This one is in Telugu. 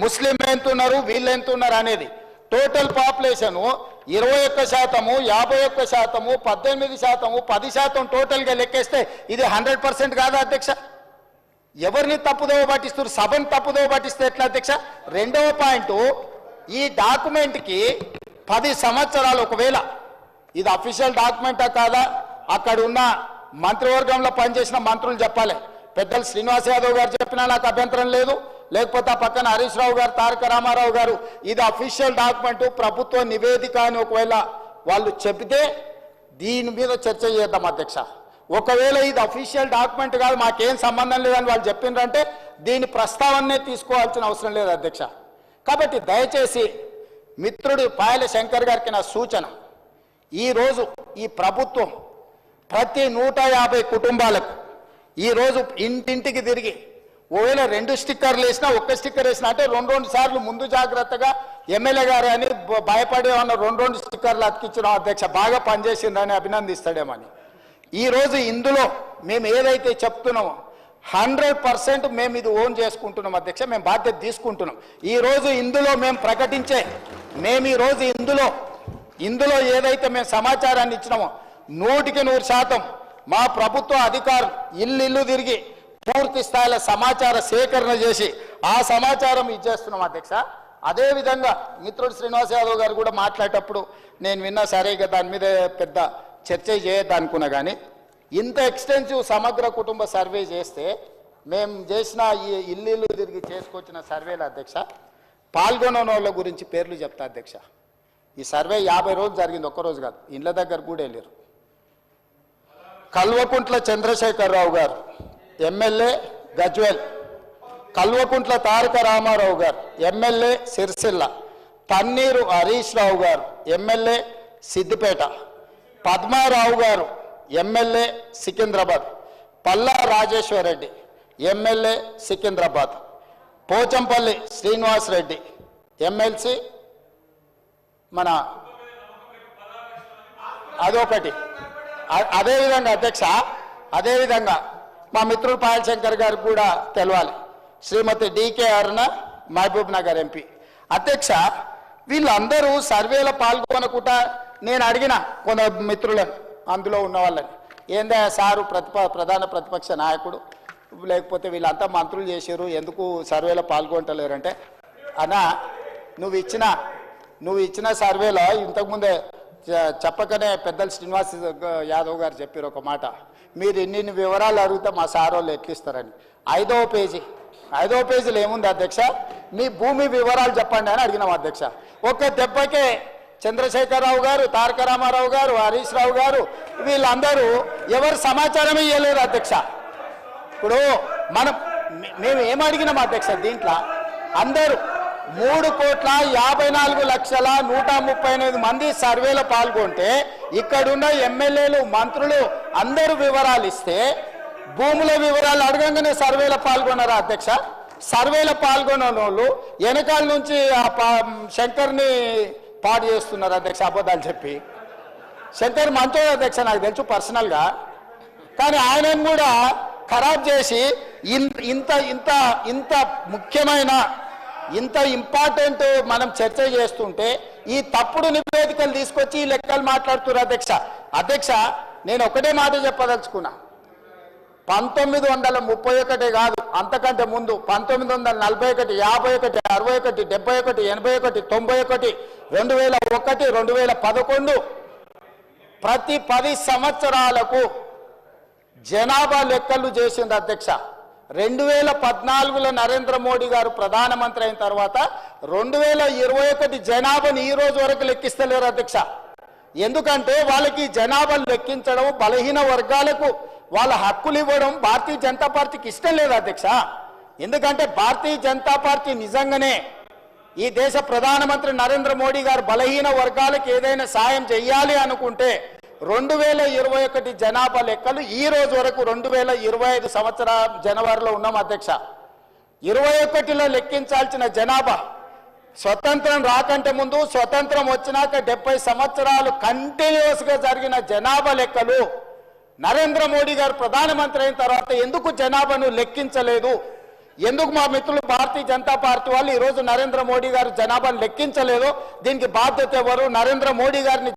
ముస్లిం ఎంత ఉన్నారు, వీళ్ళు ఎంత ఉన్నారు అనేది. టోటల్ పాపులేషన్ 21%, 51%, 18%, 10% టోటల్గా లెక్కేస్తే ఇది 100% కాదా అధ్యక్ష? ఎవరిని తప్పుదోవ పట్టిస్తారు? సభను తప్పుదోవ పట్టిస్తే ఎట్లా అధ్యక్ష? రెండవ పాయింట్, ఈ డాక్యుమెంట్కి 10 సంవత్సరాలు, ఒకవేళ ఇది అఫీషియల్ డాక్యుమెంటా కాదా అక్కడ ఉన్న మంత్రివర్గంలో పనిచేసిన మంత్రులు చెప్పాలి. పెద్దలు శ్రీనివాస్ యాదవ్ గారు చెప్పినా నాకు అభ్యంతరం లేదు, లేకపోతే ఆ పక్కన హరీష్ రావు గారు, తారక రామారావు గారు ఇది అఫీషియల్ డాక్యుమెంట్, ప్రభుత్వ నివేదిక అని ఒకవేళ వాళ్ళు చెబితే దీని మీద చర్చ చేద్దాం అధ్యక్ష. ఒకవేళ ఇది అఫీషియల్ డాక్యుమెంట్ కాదు, మాకేం సంబంధం లేదని వాళ్ళు చెప్పిండ్రంటే దీని ప్రస్తావనే తీసుకోవాల్సిన అవసరం లేదు అధ్యక్ష. కాబట్టి దయచేసి మిత్రుడు పాయల శంకర్ గారికి నా సూచన, ఈరోజు ఈ ప్రభుత్వం ప్రతి 150 కుటుంబాలకు ఈరోజు ఇంటింటికి తిరిగి ఒకవేళ 2 స్టిక్కర్లు వేసినా, 1 స్టిక్కర్ వేసినా అంటే 2 సార్లు ముందు జాగ్రత్తగా ఎమ్మెల్యే గారు అని భయపడే ఉన్న 2 స్టిక్కర్లు అతికించడం అధ్యక్ష, బాగా పనిచేసిందని అభినందిస్తాడేమని. ఈరోజు ఇందులో మేము ఏదైతే చెప్తున్నామో 100% మేము ఇది ఓన్ చేసుకుంటున్నాం అధ్యక్ష, మేము బాధ్యత తీసుకుంటున్నాం. ఈరోజు ఇందులో మేము ప్రకటించే, మేము ఈరోజు ఇందులో ఏదైతే మేము సమాచారాన్ని ఇచ్చినామో 100% మా ప్రభుత్వ అధికారులు ఇల్లు తిరిగి పూర్తి స్థాయిలో సమాచార సేకరణ చేసి ఆ సమాచారం ఇచ్చేస్తున్నాం అధ్యక్ష. అదేవిధంగా మిత్రుడు శ్రీనివాస్ యాదవ్ గారు కూడా మాట్లాడేటప్పుడు నేను విన్నా, సరే ఇక దాని మీద పెద్ద చర్చ చేయొద్దనుకున్నా, కానీ ఇంత ఎక్స్టెన్సివ్ సమగ్ర కుటుంబ సర్వే చేస్తే మేము చేసిన ఈ ఇల్లు తిరిగి చేసుకొచ్చిన సర్వేలు అధ్యక్ష, పాల్గొన్న వాళ్ళ గురించి పేర్లు చెప్తా అధ్యక్ష. ఈ సర్వే 50 రోజులు జరిగింది, ఒక్కరోజు కాదు, ఇండ్ల దగ్గర కూడా వెళ్ళారు. కల్వకుంట్ల చంద్రశేఖరరావు గారు ఎమ్మెల్యే గజ్వేల్, కల్వకుంట్ల తారక రామారావు గారు ఎమ్మెల్యే సిరిసిల్ల, తన్నీరు హరీష్ రావు గారు ఎమ్మెల్యే సిద్దిపేట, పద్మారావు గారు MLA Secunderabad, Palla Rajeshwar Reddy MLA Secunderabad, Pochampally Srinivas Reddy MLC మన అదొకటి. అదేవిధంగా అధ్యక్ష, అదేవిధంగా మా మిత్రుడు పాయల్ శంకర్ గారికి కూడా తెలవాలి, శ్రీమతి డికే అరుణ మహబూబ్ నగర్ ఎంపీ. అధ్యక్ష, వీళ్ళందరూ సర్వేలో పాల్గొనకుండా నేను అడిగిన కొంత మిత్రులను అందులో ఉన్న వాళ్ళని, ఏందా సారు ప్రధాన ప్రతిపక్ష నాయకుడు, లేకపోతే వీళ్ళంతా మంత్రులు చేశారు, ఎందుకు సర్వేలో పాల్గొంటలేరంటే, అన్నా నువ్వు ఇచ్చిన సర్వేలో ఇంతకుముందే చెప్పకనే పెద్దలు శ్రీనివాస్ యాదవ్ గారు చెప్పారు ఒక మాట, మీరు ఇన్ని వివరాలు అడిగితే మా సార్ వాళ్ళు ఎట్లిస్తారని. 5వ పేజీలో ఏముంది అధ్యక్ష, మీ భూమి వివరాలు చెప్పండి అని అడిగినాం అధ్యక్ష. ఒక్క దెబ్బకే చంద్రశేఖరరావు గారు, తారక రామారావు గారు, హరీష్ రావు గారు వీళ్ళందరూ ఎవరు సమాచారం ఇవ్వలేరు అధ్యక్ష. ఇప్పుడు మేము ఏమడిగినాం అధ్యక్ష, దీంట్లో అందరూ 3,54,138 మంది సర్వేలో పాల్గొంటే ఇక్కడున్న ఎమ్మెల్యేలు, మంత్రులు అందరూ వివరాలు ఇస్తే భూముల వివరాలు అడగంగానే సర్వేలో పాల్గొన్నారా అధ్యక్ష? సర్వేలో పాల్గొన్న వాళ్ళు వెనకాల నుంచి శంకర్ని పాడు చేస్తున్నారు అధ్యక్ష, అబద్ధాలు చెప్పి. శంకర్ మంచోడు అధ్యక్ష, నాకు తెలుసు పర్సనల్గా, కానీ ఆయనను కూడా ఖరాబ్ చేసి ఇంత ముఖ్యమైన ఇంత ఇంపార్టెంట్ మనం చర్చ చేస్తుంటే ఈ తప్పుడు నివేదికలు తీసుకొచ్చి ఈ లెక్కలు మాట్లాడుతున్నారు అధ్యక్ష. నేను ఒకటే మాట చెప్పదలుచుకున్నా, 1931 కాదు, అంతకంటే ముందు 1941, 51, 61, 71, 81, 91, 2001, 2011 ప్రతి 10 సంవత్సరాలకు జనాభా లెక్కలు చేసింది అధ్యక్ష. 2014లో నరేంద్ర మోడీ గారు ప్రధానమంత్రి అయిన తర్వాత 2021 జనాభాని ఈ రోజు వరకు లెక్కిస్తలేరు అధ్యక్ష. ఎందుకంటే వాళ్ళకి జనాభా లెక్కించడం, బలహీన వర్గాలకు వాళ్ళ హక్కులు ఇవ్వడం భారతీయ జనతా పార్టీకి ఇష్టం లేదు అధ్యక్ష. ఎందుకంటే భారతీయ జనతా పార్టీ నిజంగానే ఈ దేశ ప్రధానమంత్రి నరేంద్ర మోడీ గారు బలహీన వర్గాలకు ఏదైనా సాయం చేయాలి అనుకుంటే 2021 జనాభా లెక్కలు ఈ రోజు వరకు 2025 సంవత్సరం జనవరిలో ఉన్నాం అధ్యక్ష. 21లో లెక్కించాల్సిన జనాభా స్వతంత్రం రాకంటే ముందు, స్వతంత్రం వచ్చినాక 70 సంవత్సరాలు కంటిన్యూస్గా జరిగిన జనాభా లెక్కలు నరేంద్ర మోడీ గారు ప్రధానమంత్రి అయిన తర్వాత ఎందుకు జనాభాను లెక్కించలేదు? ఎందుకు మా మిత్రులు భారతీయ జనతా పార్టీ వాళ్ళు ఈరోజు నరేంద్ర మోడీ గారు జనాభాను లెక్కించలేదు? దీనికి బాధ్యత ఎవరు? నరేంద్ర మోడీ గారిని